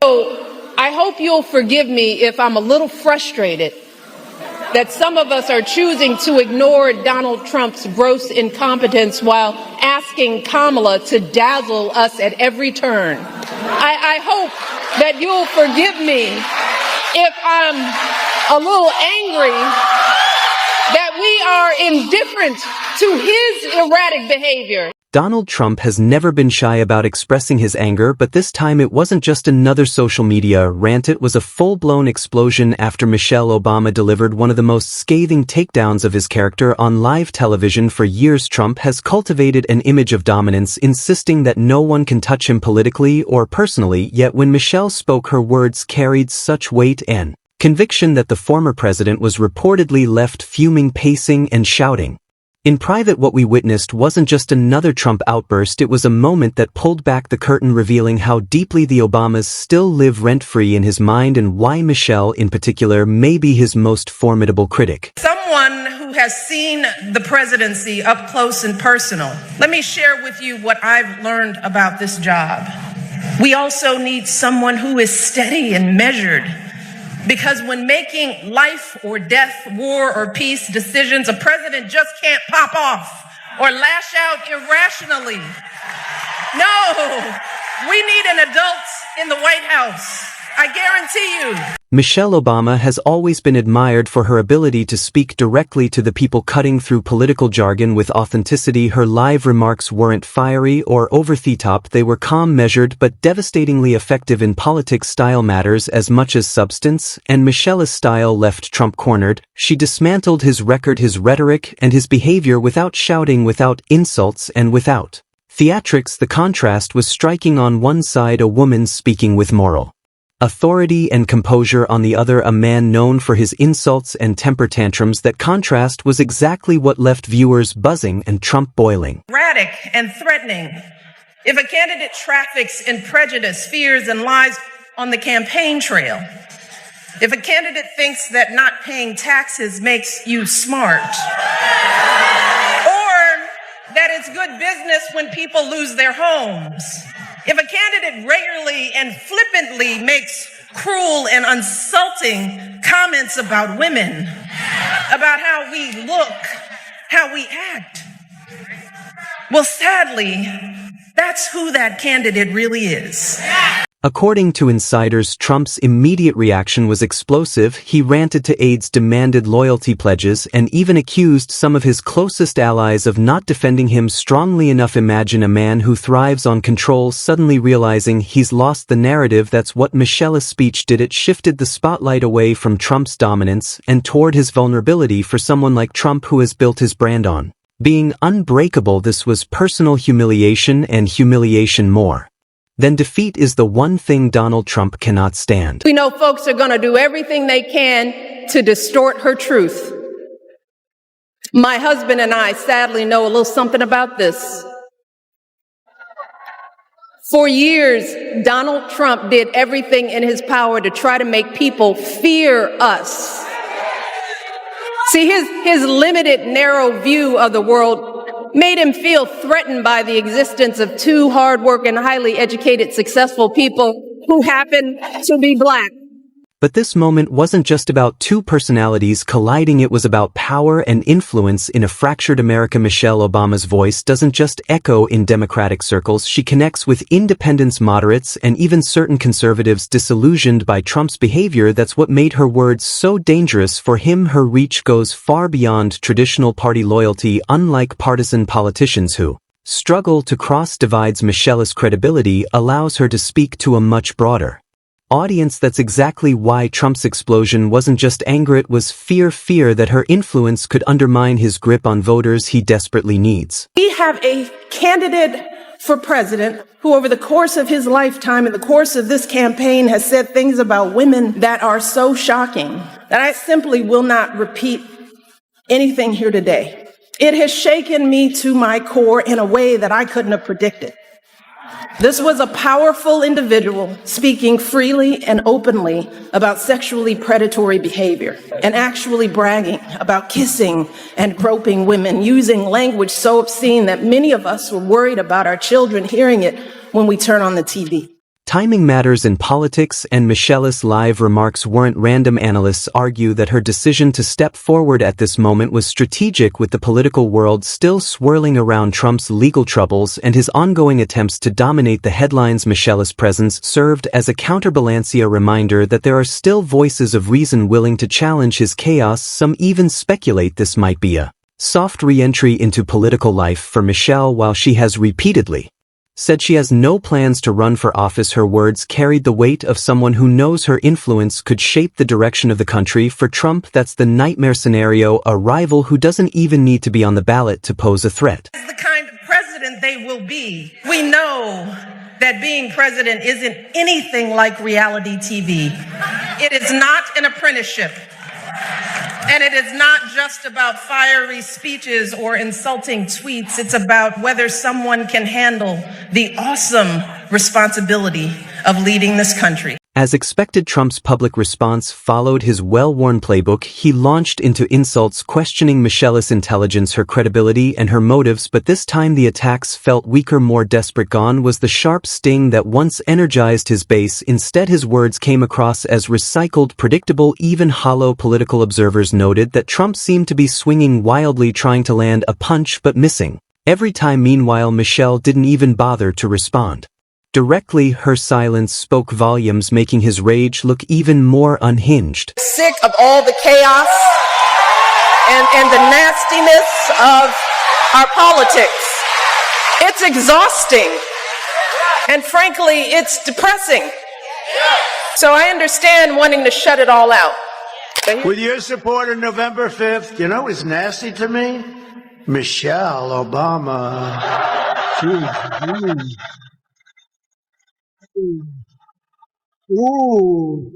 So I hope you'll forgive me if I'm a little frustrated that some of us are choosing to ignore Donald Trump's gross incompetence while asking Kamala to dazzle us at every turn. I hope that you'll forgive me if I'm a little angry that we are indifferent to his erratic behavior. Donald Trump has never been shy about expressing his anger, but this time it wasn't just another social media rant, it was a full-blown explosion after Michelle Obama delivered one of the most scathing takedowns of his character on live television. For years, Trump has cultivated an image of dominance, insisting that no one can touch him politically or personally, yet when Michelle spoke, her words carried such weight and conviction that the former president was reportedly left fuming, pacing, and shouting. In private, what we witnessed wasn't just another Trump outburst, it was a moment that pulled back the curtain, revealing how deeply the Obamas still live rent-free in his mind and why Michelle, in particular, may be his most formidable critic. Someone who has seen the presidency up close and personal, let me share with you what I've learned about this job. We also need someone who is steady and measured. Because when making life or death, war or peace decisions, a president just can't pop off or lash out irrationally. No, we need an adult in the White House. I guarantee you. Michelle Obama has always been admired for her ability to speak directly to the people, cutting through political jargon with authenticity. Her live remarks weren't fiery or over-the-top, they were calm, measured, but devastatingly effective in politics. Style matters as much as substance, and Michelle's style left Trump cornered. She dismantled his record, his rhetoric, and his behavior without shouting, without insults, and without theatrics. The contrast was striking. On one side, a woman speaking with moral authority and composure, on the other, a man known for his insults and temper tantrums. That contrast was exactly what left viewers buzzing and Trump boiling. Erratic and threatening. If a candidate traffics in prejudice, fears, and lies on the campaign trail, if a candidate thinks that not paying taxes makes you smart, or that it's good business when people lose their homes, if a candidate regularly and flippantly makes cruel and insulting comments about women, about how we look, how we act, well, sadly, that's who that candidate really is. According to insiders, Trump's immediate reaction was explosive. He ranted to aides, demanded loyalty pledges, and even accused some of his closest allies of not defending him strongly enough. Imagine a man who thrives on control suddenly realizing he's lost the narrative. That's what Michelle's speech did. It shifted the spotlight away from Trump's dominance and toward his vulnerability. For someone like Trump, who has built his brand on being unbreakable, this was personal humiliation, and humiliation more then defeat is the one thing Donald Trump cannot stand. We know folks are going to do everything they can to distort her truth. My husband and I sadly know a little something about this. For years, Donald Trump did everything in his power to try to make people fear us. See, his limited, narrow view of the world made him feel threatened by the existence of two hard-working, highly educated, successful people who happen to be Black. But this moment wasn't just about two personalities colliding, it was about power and influence in a fractured America. Michelle Obama's voice doesn't just echo in Democratic circles, she connects with independents, moderates, and even certain conservatives disillusioned by Trump's behavior. That's what made her words so dangerous for him. Her reach goes far beyond traditional party loyalty. Unlike partisan politicians who struggle to cross divides, Michelle's credibility allows her to speak to a much broader audience. That's exactly why Trump's explosion wasn't just anger, it was fear that her influence could undermine his grip on voters he desperately needs. We have a candidate for president who over the course of his lifetime, in the course of this campaign, has said things about women that are so shocking that I simply will not repeat anything here today. It has shaken me to my core in a way that I couldn't have predicted. This was a powerful individual speaking freely and openly about sexually predatory behavior and actually bragging about kissing and groping women, using language so obscene that many of us were worried about our children hearing it when we turn on the TV. Timing matters in politics, and Michelle's live remarks weren't random. Analysts argue that her decision to step forward at this moment was strategic, with the political world still swirling around Trump's legal troubles and his ongoing attempts to dominate the headlines. Michelle's presence served as a counterbalance, a reminder that there are still voices of reason willing to challenge his chaos. Some even speculate this might be a soft re-entry into political life for Michelle. While she has repeatedly said she has no plans to run for office, her words carried the weight of someone who knows her influence could shape the direction of the country. For Trump, that's the nightmare scenario, a rival who doesn't even need to be on the ballot to pose a threat. As the kind of president they will be, we know that being president isn't anything like reality TV. It is not an apprenticeship. And it is not just about fiery speeches or insulting tweets. It's about whether someone can handle the awesome responsibility of leading this country. As expected, Trump's public response followed his well-worn playbook. He launched into insults, questioning Michelle's intelligence, her credibility, and her motives, but this time the attacks felt weaker, more desperate. Gone was the sharp sting that once energized his base. Instead, his words came across as recycled, predictable, even hollow. Political observers noted that Trump seemed to be swinging wildly, trying to land a punch but missing every time. Meanwhile, Michelle didn't even bother to respond directly. Her silence spoke volumes, making his rage look even more unhinged. Sick of all the chaos and the nastiness of our politics. It's exhausting. And frankly, it's depressing. So I understand wanting to shut it all out. With your support on November 5th, you know what's nasty to me? Michelle Obama. Ooh.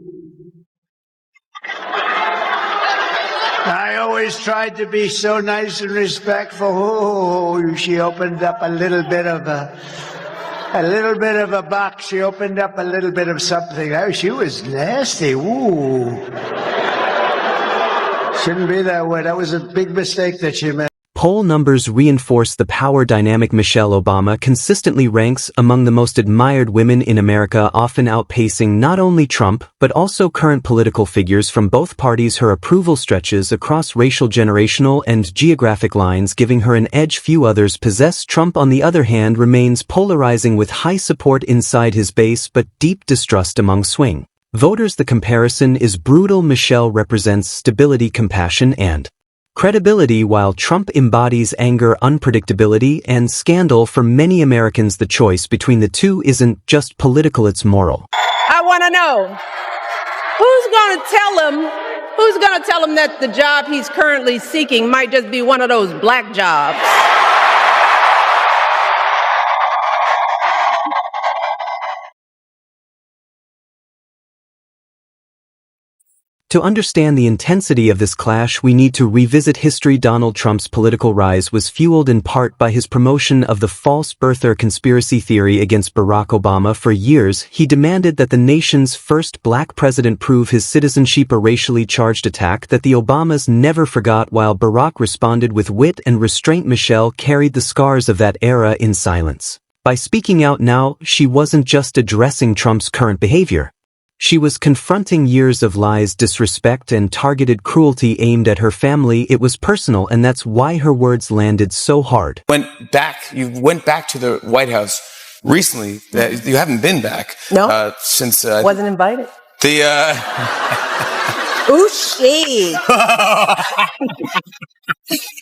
I always tried to be so nice and respectful. Oh, she opened up a little bit of a box. She opened up a little bit of something. Oh, she was nasty. Ooh. Shouldn't be that way. That was a big mistake that she made. Poll numbers reinforce the power dynamic. Michelle Obama consistently ranks among the most admired women in America, often outpacing not only Trump, but also current political figures from both parties. Her approval stretches across racial, generational, and geographic lines, giving her an edge few others possess. Trump, on the other hand, remains polarizing, with high support inside his base but deep distrust among swing voters. The comparison is brutal. Michelle represents stability, compassion, and credibility, while Trump embodies anger, unpredictability, and scandal. For many Americans, the choice between the two isn't just political, it's moral. I want to know who's going to tell him that the job he's currently seeking might just be one of those black jobs. To understand the intensity of this clash, we need to revisit history. Donald Trump's political rise was fueled in part by his promotion of the false birther conspiracy theory against Barack Obama. For years, he demanded that the nation's first black president prove his citizenship, a racially charged attack that the Obamas never forgot. While Barack responded with wit and restraint, Michelle carried the scars of that era in silence. By speaking out now, she wasn't just addressing Trump's current behavior. She was confronting years of lies, disrespect, and targeted cruelty aimed at her family. It was personal, and that's why her words landed so hard. You went back to the White House recently. You haven't been back. No. Since Wasn't invited. Ooh, shade.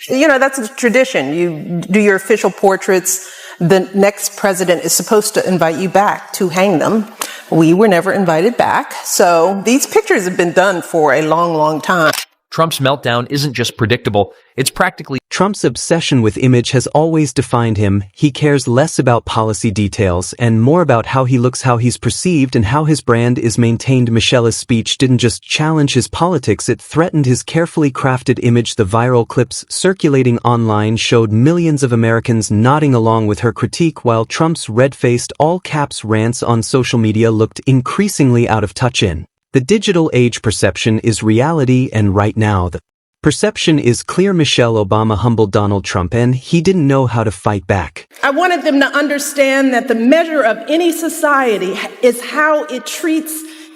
That's a tradition. You do your official portraits. The next president is supposed to invite you back to hang them. We were never invited back. So these pictures have been done for a long, long time. Trump's meltdown isn't just predictable, it's practically... Trump's obsession with image has always defined him. He cares less about policy details and more about how he looks, how he's perceived, and how his brand is maintained. Michelle's speech didn't just challenge his politics, it threatened his carefully crafted image. The viral clips circulating online showed millions of Americans nodding along with her critique, while Trump's red-faced, all-caps rants on social media looked increasingly out of touch. In the digital age, perception is reality, and right now the Perception is clear. Michelle Obama humbled Donald Trump, and he didn't know how to fight back. I wanted them to understand that the measure of any society is how it treats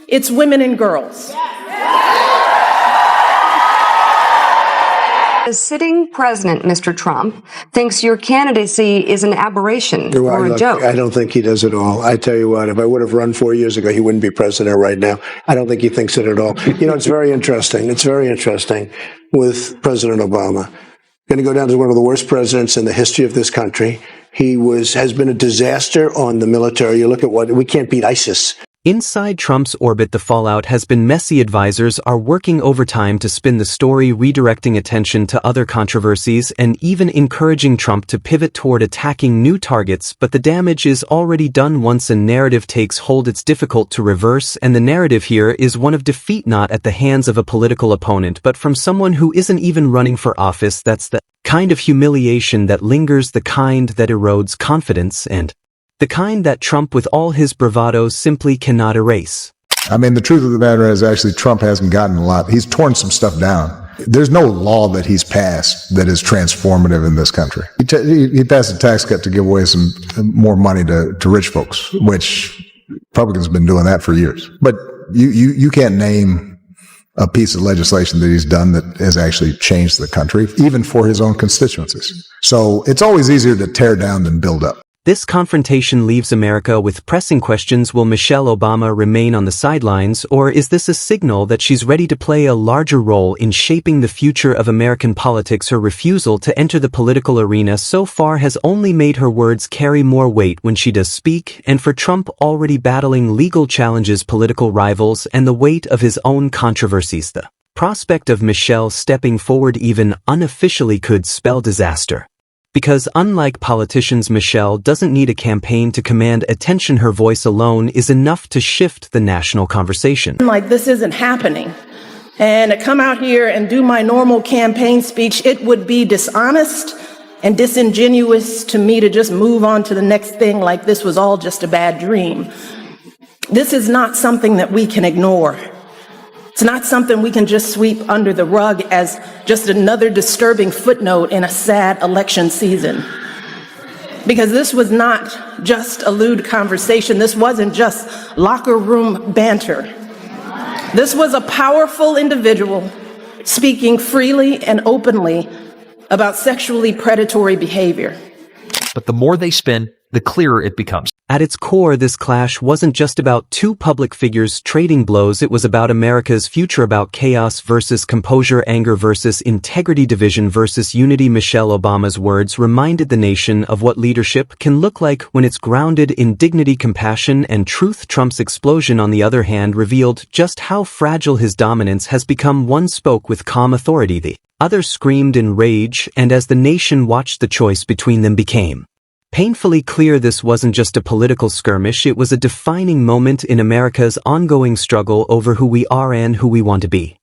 its women and girls. The sitting president, Mr. Trump, thinks your candidacy is an aberration or a joke. I don't think he does at all. I tell you what, if I would have run 4 years ago, he wouldn't be president right now. I don't think he thinks it at all. You know, it's very interesting. It's very interesting with President Obama. Going to go down as one of the worst presidents in the history of this country. He has been a disaster on the military. You look at we can't beat ISIS. Inside Trump's orbit, the fallout has been messy. Advisors are working overtime to spin the story, redirecting attention to other controversies and even encouraging Trump to pivot toward attacking new targets. But the damage is already done. Once a narrative takes hold, it's difficult to reverse, and the narrative here is one of defeat, not at the hands of a political opponent, but from someone who isn't even running for office. That's the kind of humiliation that lingers, the kind that erodes confidence, and the kind that Trump, with all his bravado, simply cannot erase. I mean, the truth of the matter is actually Trump hasn't gotten a lot. He's torn some stuff down. There's no law that he's passed that is transformative in this country. He passed a tax cut to give away some more money to rich folks, which Republicans have been doing that for years. But you can't name a piece of legislation that he's done that has actually changed the country, even for his own constituencies. So it's always easier to tear down than build up. This confrontation leaves America with pressing questions. Will Michelle Obama remain on the sidelines, or is this a signal that she's ready to play a larger role in shaping the future of American politics? Her refusal to enter the political arena so far has only made her words carry more weight when she does speak, and for Trump, already battling legal challenges, political rivals, and the weight of his own controversies, the prospect of Michelle stepping forward even unofficially could spell disaster. Because unlike politicians, Michelle doesn't need a campaign to command attention. Her voice alone is enough to shift the national conversation. Like this isn't happening. And to come out here and do my normal campaign speech, it would be dishonest and disingenuous to me to just move on to the next thing like this was all just a bad dream. This is not something that we can ignore. It's not something we can just sweep under the rug as just another disturbing footnote in a sad election season. Because this was not just a lewd conversation. This wasn't just locker room banter. This was a powerful individual speaking freely and openly about sexually predatory behavior. But the more they spin, the clearer it becomes. At its core, this clash wasn't just about two public figures trading blows. It was about America's future, about chaos versus composure, anger versus integrity, division versus unity. Michelle Obama's words reminded the nation of what leadership can look like when it's grounded in dignity, compassion, and truth. Trump's explosion, on the other hand, revealed just how fragile his dominance has become. One spoke with calm authority, the other screamed in rage, and as the nation watched, the choice between them became painfully clear. This wasn't just a political skirmish, it was a defining moment in America's ongoing struggle over who we are and who we want to be.